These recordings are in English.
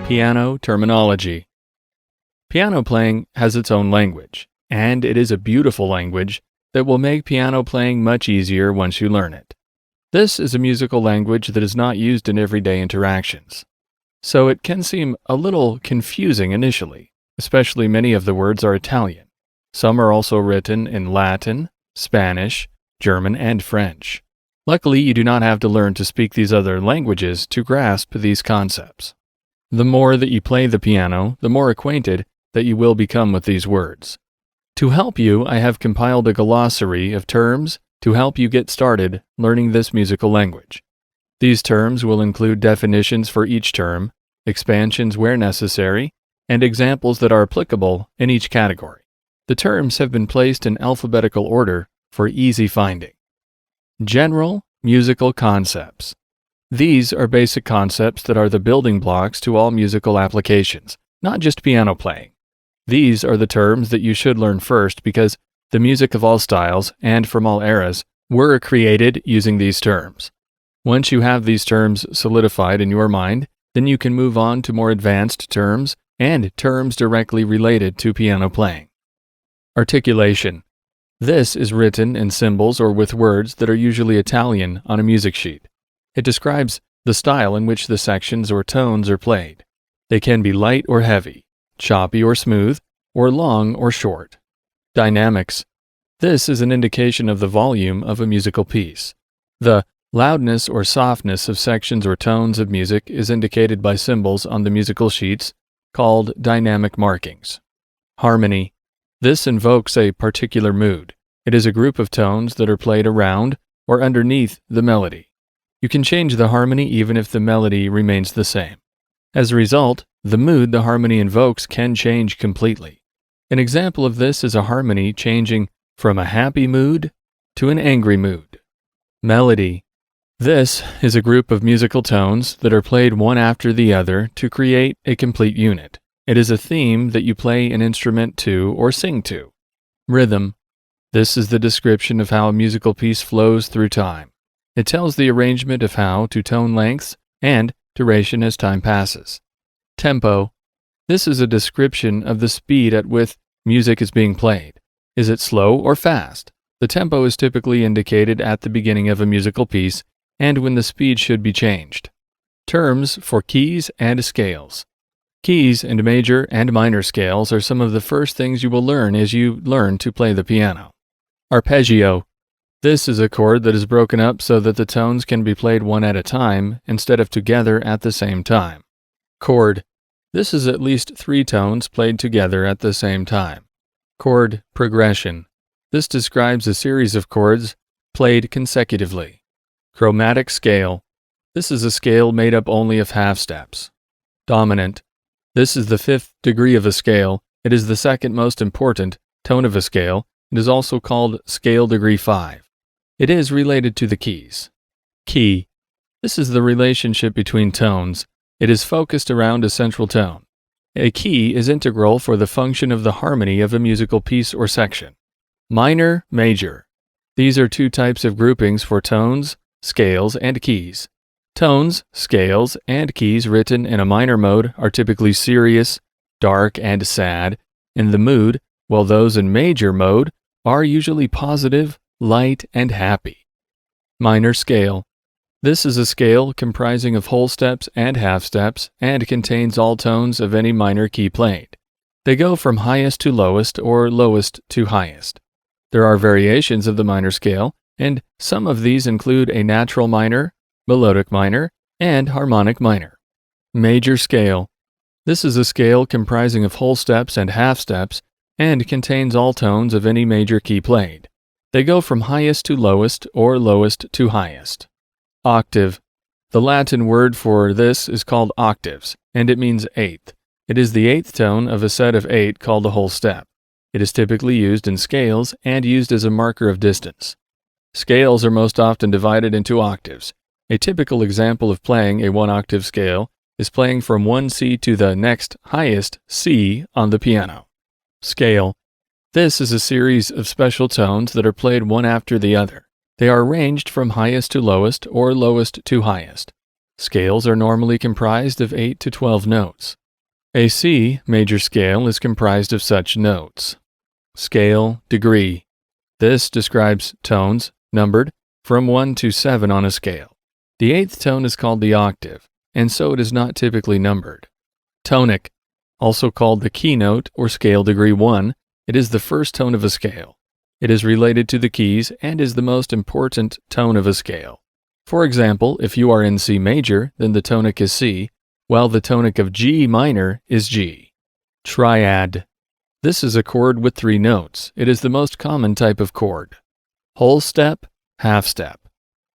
Piano terminology. Piano playing has its own language, and it is a beautiful language that will make piano playing much easier once you learn it. This is a musical language that is not used in everyday interactions, so it can seem a little confusing initially, especially many of the words are Italian. Some are also written in Latin, Spanish, German, and French. Luckily, you do not have to learn to speak these other languages to grasp these concepts. The more that you play the piano, the more acquainted that you will become with these words. To help you, I have compiled a glossary of terms to help you get started learning this musical language. These terms will include definitions for each term, expansions where necessary, and examples that are applicable in each category. The terms have been placed in alphabetical order for easy finding. General musical concepts. These are basic concepts that are the building blocks to all musical applications, not just piano playing. These are the terms that you should learn first because the music of all styles and from all eras were created using these terms. Once you have these terms solidified in your mind, then you can move on to more advanced terms and terms directly related to piano playing. Articulation. This is written in symbols or with words that are usually Italian on a music sheet. It describes the style in which the sections or tones are played. They can be light or heavy, choppy or smooth, or long or short. Dynamics. This is an indication of the volume of a musical piece. The loudness or softness of sections or tones of music is indicated by symbols on the musical sheets called dynamic markings. Harmony. This invokes a particular mood. It is a group of tones that are played around or underneath the melody. You can change the harmony even if the melody remains the same. As a result, the mood the harmony invokes can change completely. An example of this is a harmony changing from a happy mood to an angry mood. Melody. This is a group of musical tones that are played one after the other to create a complete unit. It is a theme that you play an instrument to or sing to. Rhythm. This is the description of how a musical piece flows through time. It tells the arrangement of how to tone lengths and duration as time passes. Tempo. This is a description of the speed at which music is being played. Is it slow or fast? The tempo is typically indicated at the beginning of a musical piece and when the speed should be changed. Terms for keys and scales. Keys and major and minor scales are some of the first things you will learn as you learn to play the piano. Arpeggio. This is a chord that is broken up so that the tones can be played one at a time instead of together at the same time. Chord. This is at least 3 tones played together at the same time. Chord progression. This describes a series of chords played consecutively. Chromatic scale. This is a scale made up only of half steps. Dominant. This is the 5th degree of a scale. It is the second most important tone of a scale. It is also called scale degree 5. It is related to the keys. Key. This is the relationship between tones. It is focused around a central tone. A key is integral for the function of the harmony of a musical piece or section. Minor, major. These are 2 types of groupings for tones, scales, and keys. Tones, scales, and keys written in a minor mode are typically serious, dark, and sad in the mood, while those in major mode are usually positive, light, and happy. Minor scale. This is a scale comprising of whole steps and half steps and contains all tones of any minor key played. They go from highest to lowest or lowest to highest. There are variations of the minor scale, and some of these include a natural minor, melodic minor, and harmonic minor. Major scale. This is a scale comprising of whole steps and half steps and contains all tones of any major key played. They go from highest to lowest or lowest to highest. Octave. The Latin word for this is called octaves, and it means 8th. It is the 8th tone of a set of 8 called a whole step. It is typically used in scales and used as a marker of distance. Scales are most often divided into octaves. A typical example of playing a 1-octave scale is playing from one C to the next highest C on the piano. Scale. This is a series of special tones that are played one after the other. They are arranged from highest to lowest or lowest to highest. Scales are normally comprised of 8 to 12 notes. A C major scale is comprised of such notes. Scale, degree. This describes tones, numbered, from 1 to 7 on a scale. The 8th tone is called the octave, and so it is not typically numbered. Tonic, also called the keynote or scale degree 1, it is the first tone of a scale. It is related to the keys and is the most important tone of a scale. For example, if you are in C major, then the tonic is C, while the tonic of G minor is G. Triad. This is a chord with 3 notes. It is the most common type of chord. Whole step, half step.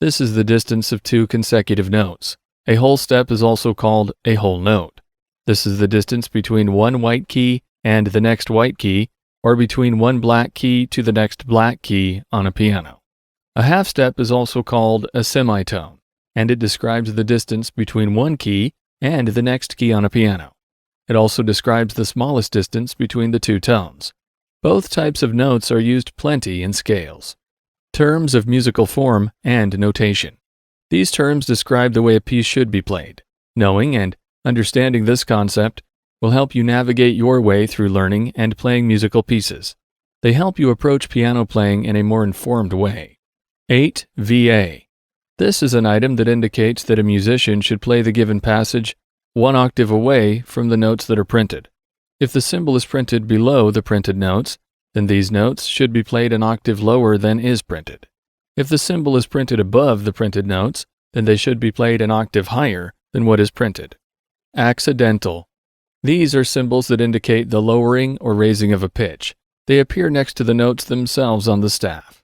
This is the distance of 2 consecutive notes. A whole step is also called a whole note. This is the distance between one white key and the next white key, or between one black key to the next black key on a piano. A half step is also called a semitone, and it describes the distance between one key and the next key on a piano. It also describes the smallest distance between the 2 tones. Both types of notes are used plenty in scales. Terms of musical form and notation. These terms describe the way a piece should be played. Knowing and understanding this concept will help you navigate your way through learning and playing musical pieces. They help you approach piano playing in a more informed way. 8. VA. This is an item that indicates that a musician should play the given passage 1 octave away from the notes that are printed. If the symbol is printed below the printed notes, then these notes should be played an octave lower than is printed. If the symbol is printed above the printed notes, then they should be played an octave higher than what is printed. Accidental. These are symbols that indicate the lowering or raising of a pitch. They appear next to the notes themselves on the staff.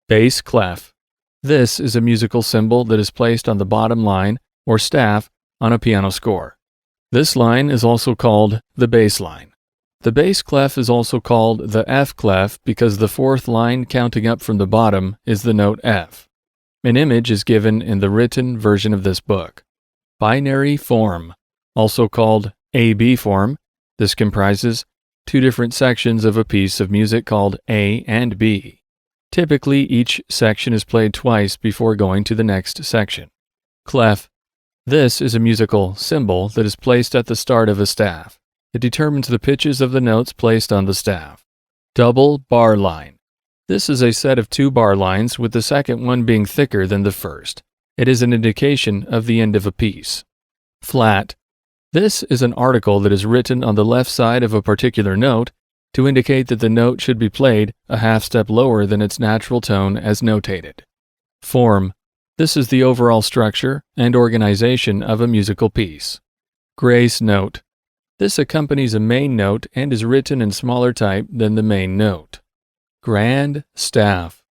Bass clef. This is a musical symbol that is placed on the bottom line or staff on a piano score. This line is also called the bass line. The bass clef is also called the F clef because the 4th line counting up from the bottom is the note F. An image is given in the written version of this book. Binary form, also called A-B form. This comprises 2 different sections of a piece of music called A and B. Typically, each section is played twice before going to the next section. Clef. This is a musical symbol that is placed at the start of a staff. It determines the pitches of the notes placed on the staff. Double bar line. This is a set of 2 bar lines with the second one being thicker than the first. It is an indication of the end of a piece. Flat. This is an article that is written on the left side of a particular note to indicate that the note should be played a half step lower than its natural tone as notated. Form. This is the overall structure and organization of a musical piece. Grace note. This accompanies a main note and is written in smaller type than the main note. Grand staff.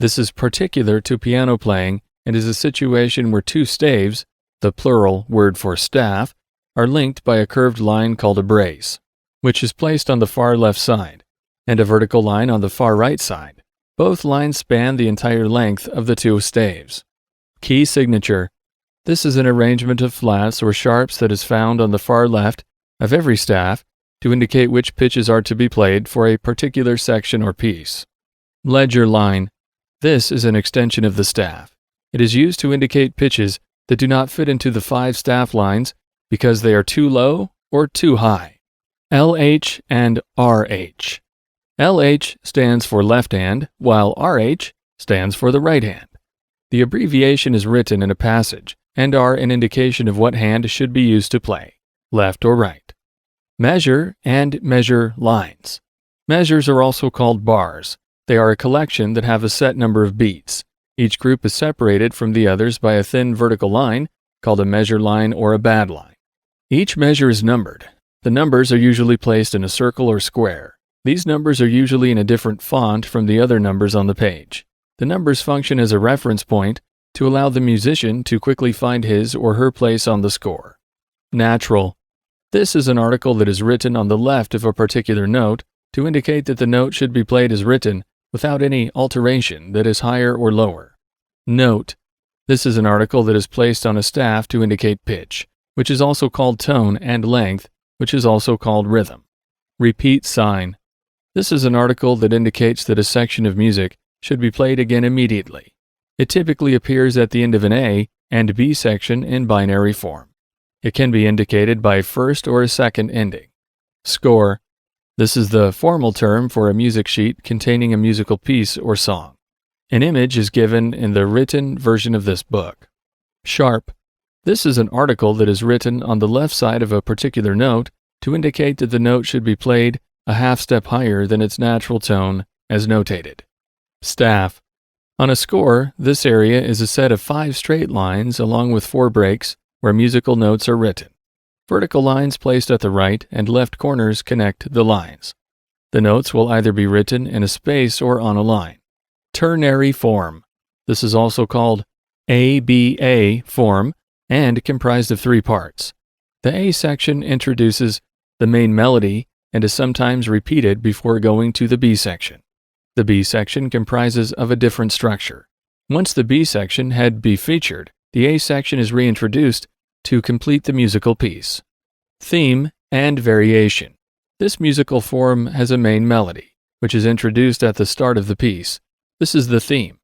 This is particular to piano playing and is a situation where 2 staves, the plural word for staff, are linked by a curved line called a brace, which is placed on the far left side, and a vertical line on the far right side. Both lines span the entire length of the 2 staves. Key signature. This is an arrangement of flats or sharps that is found on the far left of every staff to indicate which pitches are to be played for a particular section or piece. Ledger line. This is an extension of the staff. It is used to indicate pitches that do not fit into the 5 staff lines because they are too low or too high. LH and RH. LH stands for left hand, while RH stands for the right hand. The abbreviation is written in a passage and are an indication of what hand should be used to play, left or right. Measure and measure lines. Measures are also called bars. They are a collection that have a set number of beats. Each group is separated from the others by a thin vertical line called a measure line or a bad line. Each measure is numbered. The numbers are usually placed in a circle or square. These numbers are usually in a different font from the other numbers on the page. The numbers function as a reference point to allow the musician to quickly find his or her place on the score. Natural. This is an article that is written on the left of a particular note to indicate that the note should be played as written without any alteration that is higher or lower. Note. This is an article that is placed on a staff to indicate pitch, which is also called tone, and length, which is also called rhythm. Repeat sign. This is an article that indicates that a section of music should be played again immediately. It typically appears at the end of an A and B section in binary form. It can be indicated by first or a second ending. Score. This is the formal term for a music sheet containing a musical piece or song. An image is given in the written version of this book. Sharp. This is an article that is written on the left side of a particular note to indicate that the note should be played a half step higher than its natural tone as notated. Staff. On a score, this area is a set of 5 straight lines along with 4 breaks where musical notes are written. Vertical lines placed at the right and left corners connect the lines. The notes will either be written in a space or on a line. Ternary form. This is also called ABA form and comprised of 3 parts. The A section introduces the main melody and is sometimes repeated before going to the B section. The B section comprises of a different structure. Once the B section had be featured, the A section is reintroduced to complete the musical piece. Theme and variation. This musical form has a main melody, which is introduced at the start of the piece. This is the theme.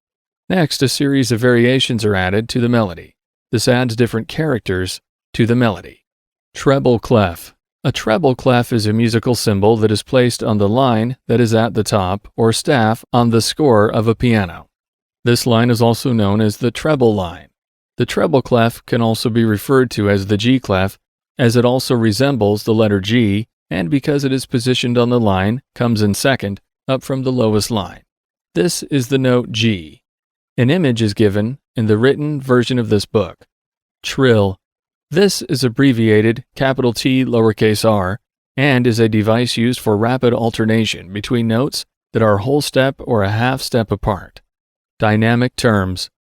Next, a series of variations are added to the melody. This adds different characters to the melody. Treble clef. A treble clef is a musical symbol that is placed on the line that is at the top or staff on the score of a piano. This line is also known as the treble line. The treble clef can also be referred to as the G clef, as it also resembles the letter G, and because it is positioned on the line, comes in second, up from the lowest line. This is the note G. An image is given in the written version of this book. Trill. This is abbreviated capital T lowercase r and is a device used for rapid alternation between notes that are a whole step or a half step apart. Dynamic terms.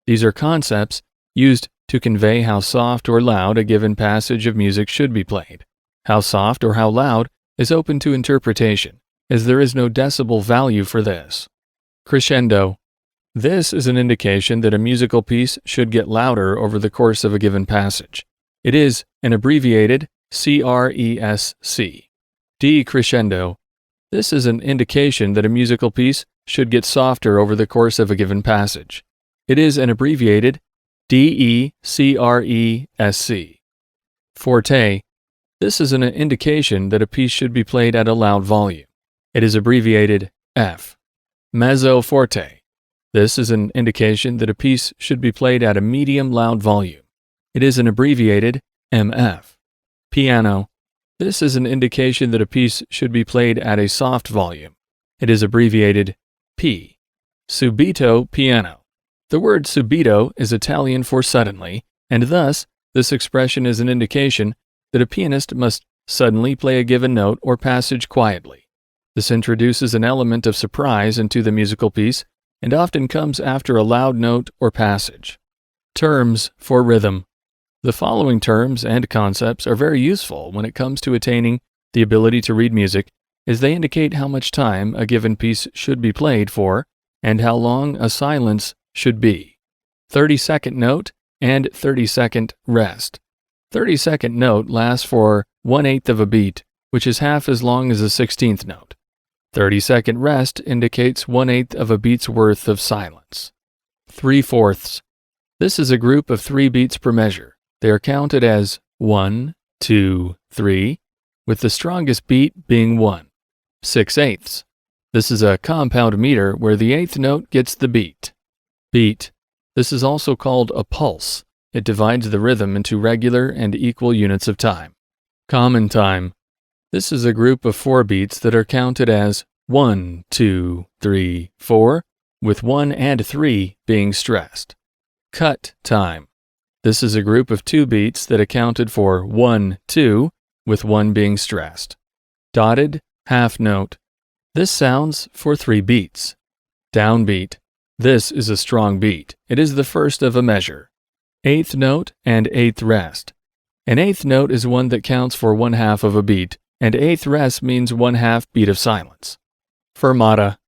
These are concepts used to convey how soft or loud a given passage of music should be played. How soft or how loud is open to interpretation, as there is no decibel value for this. Crescendo. This is an indication that a musical piece should get louder over the course of a given passage. It is an abbreviated CRESC. Decrescendo. This is an indication that a musical piece should get softer over the course of a given passage. It is an abbreviated DECRESC. Forte. This is an indication that a piece should be played at a loud volume. It is abbreviated F. Mezzo forte. This is an indication that a piece should be played at a medium loud volume. It is an abbreviated MF. Piano. This is an indication that a piece should be played at a soft volume. It is abbreviated P. Subito piano. The word subito is Italian for suddenly, and thus this expression is an indication that a pianist must suddenly play a given note or passage quietly. This introduces an element of surprise into the musical piece and often comes after a loud note or passage. Terms for rhythm. The following terms and concepts are very useful when it comes to attaining the ability to read music, as they indicate how much time a given piece should be played for and how long a silence should be. 30-second note and 30-second rest. 30-second note lasts for 1/8 of a beat, which is half as long as a 16th note. 30-second rest indicates 1/8 of a beat's worth of silence. 3/4. This is a group of 3 beats per measure. They are counted as 1, 2, 3, with the strongest beat being 1. 6/8. This is a compound meter where the 8th note gets the beat. Beat. This is also called a pulse. It divides the rhythm into regular and equal units of time. Common time. This is a group of 4 beats that are counted as 1, 2, 3, 4, with 1 and 3 being stressed. Cut time. This is a group of 2 beats that accounted for 1, 2, with 1 being stressed. Dotted half note. This sounds for 3 beats. Downbeat. This is a strong beat. It is the first of a measure. 8th note and 8th rest. An 8th note is one that counts for 1/2 of a beat, and 8th rest means 1/2 beat of silence. Fermata.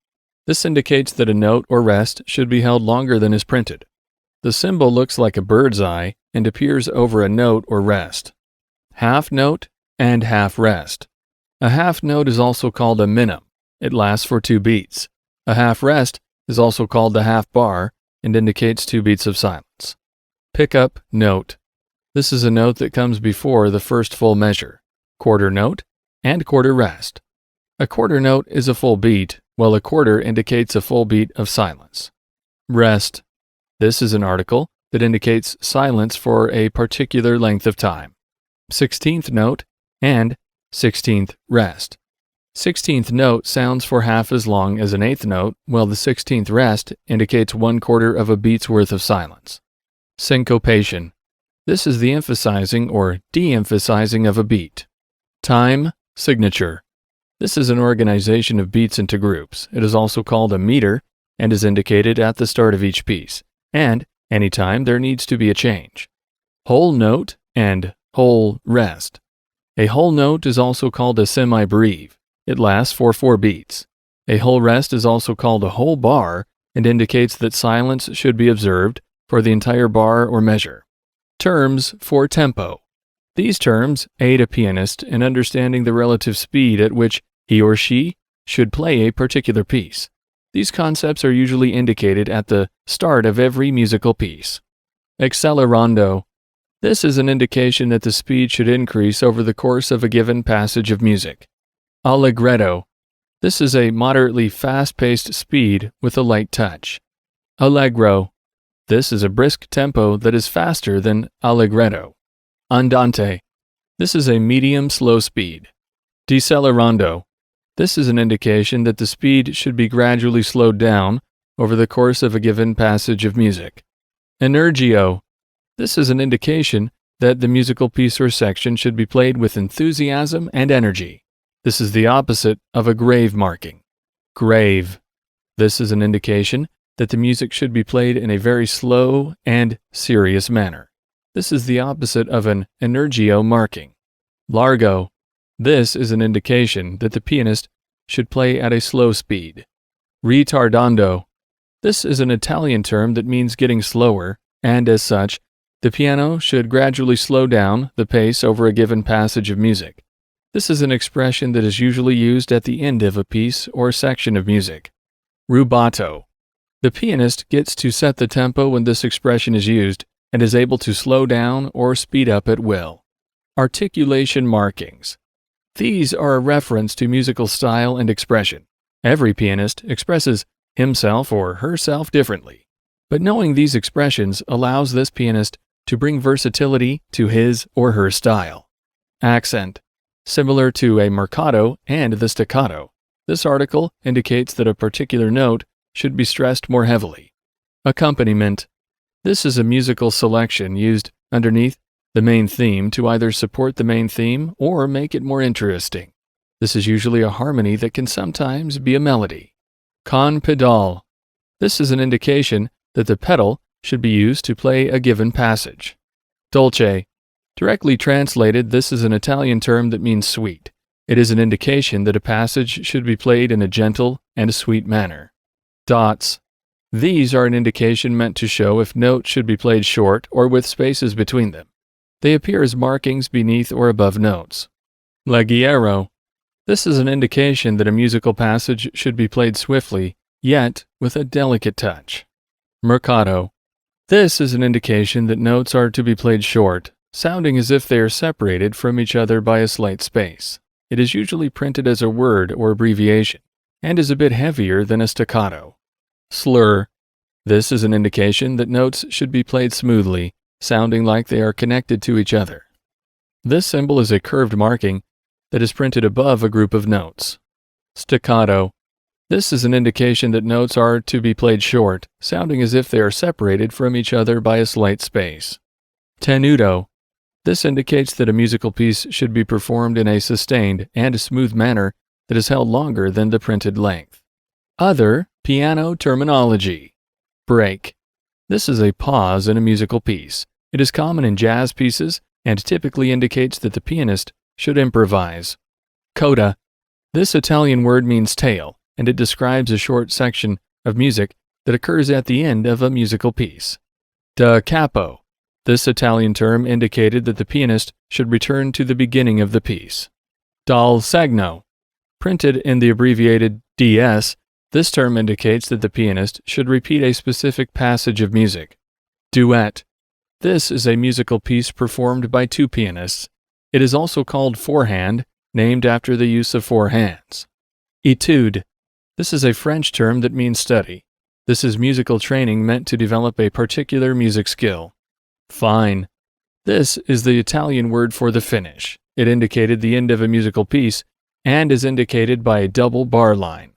This indicates that a note or rest should be held longer than is printed. The symbol looks like a bird's eye and appears over a note or rest. Half note and half rest. A half note is also called a minim. It lasts for 2 beats. A half rest is also called the half bar and indicates 2 beats of silence. Pickup note. This is a note that comes before the first full measure, quarter note, and quarter rest. A quarter note is a full beat, while a quarter indicates a full beat of silence. Rest. This is an article that indicates silence for a particular length of time. 16th note and 16th rest. 16th note sounds for half as long as an 8th note, while the 16th rest indicates 1/4 of a beat's worth of silence. Syncopation. This is the emphasizing or de-emphasizing of a beat. Time signature. This is an organization of beats into groups. It is also called a meter and is indicated at the start of each piece, and anytime there needs to be a change. Whole note and whole rest. A whole note is also called a semi-breve. It lasts for 4 beats. A whole rest is also called a whole bar and indicates that silence should be observed for the entire bar or measure. Terms for tempo. These terms aid a pianist in understanding the relative speed at which he or she should play a particular piece. These concepts are usually indicated at the start of every musical piece. Accelerando. This is an indication that the speed should increase over the course of a given passage of music. Allegretto. This is a moderately fast-paced speed with a light touch. Allegro. This is a brisk tempo that is faster than allegretto. Andante. This is a medium-slow speed. Decelerando. This is an indication that the speed should be gradually slowed down over the course of a given passage of music. Energio. This is an indication that the musical piece or section should be played with enthusiasm and energy. This is the opposite of a grave marking. Grave. This is an indication that the music should be played in a very slow and serious manner. This is the opposite of an Energio marking. Largo. This is an indication that the pianist should play at a slow speed. Ritardando. This is an Italian term that means getting slower, and as such, the piano should gradually slow down the pace over a given passage of music. This is an expression that is usually used at the end of a piece or section of music. Rubato. The pianist gets to set the tempo when this expression is used and is able to slow down or speed up at will. Articulation markings. These are a reference to musical style and expression. Every pianist expresses himself or herself differently, but knowing these expressions allows this pianist to bring versatility to his or her style. Accent. Similar to a marcato and the staccato, this article indicates that a particular note should be stressed more heavily. Accompaniment. This is a musical selection used underneath the main theme to either support the main theme or make it more interesting. This is usually a harmony that can sometimes be a melody. Con pedal. This is an indication that the pedal should be used to play a given passage. Dolce. Directly translated, this is an Italian term that means sweet. It is an indication that a passage should be played in a gentle and sweet manner. Dots. These are an indication meant to show if notes should be played short or with spaces between them. They appear as markings beneath or above notes. Leggiero. This is an indication that a musical passage should be played swiftly, yet with a delicate touch. Mercato. This is an indication that notes are to be played short, sounding as if they are separated from each other by a slight space. It is usually printed as a word or abbreviation, and is a bit heavier than a staccato. Slur. This is an indication that notes should be played smoothly, sounding like they are connected to each other. This symbol is a curved marking that is printed above a group of notes. Staccato. This is an indication that notes are to be played short, sounding as if they are separated from each other by a slight space. Tenuto. This indicates that a musical piece should be performed in a sustained and smooth manner that is held longer than the printed length. Other piano terminology. Break. This is a pause in a musical piece. It is common in jazz pieces and typically indicates that the pianist should improvise. Coda. This Italian word means tail, and it describes a short section of music that occurs at the end of a musical piece. Da capo. This Italian term indicated that the pianist should return to the beginning of the piece. Dal segno. Printed in the abbreviated DS, this term indicates that the pianist should repeat a specific passage of music. Duet. This is a musical piece performed by two pianists. It is also called four-hand, named after the use of four hands. Etude. This is a French term that means study. This is musical training meant to develop a particular music skill. Fine. This is the Italian word for the finish. It indicated the end of a musical piece and is indicated by a double bar line.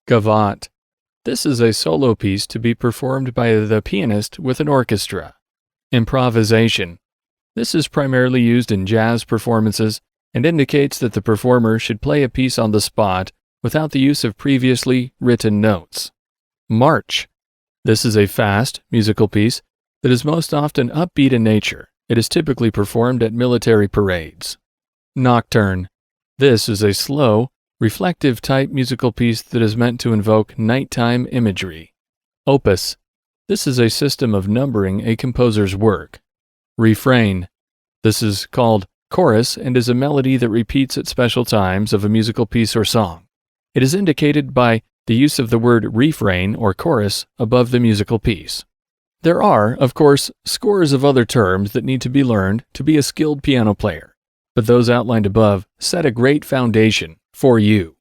Gavotte. This is a solo piece to be performed by the pianist with an orchestra. Improvisation. This is primarily used in jazz performances and indicates that the performer should play a piece on the spot without the use of previously written notes. March. This is a fast musical piece that is most often upbeat in nature. It is typically performed at military parades. Nocturne. This is a slow, reflective type musical piece that is meant to invoke nighttime imagery. Opus. This is a system of numbering a composer's work. Refrain. This is called chorus and is a melody that repeats at special times of a musical piece or song. It is indicated by the use of the word refrain or chorus above the musical piece. There are, of course, scores of other terms that need to be learned to be a skilled piano player, but those outlined above set a great foundation for you.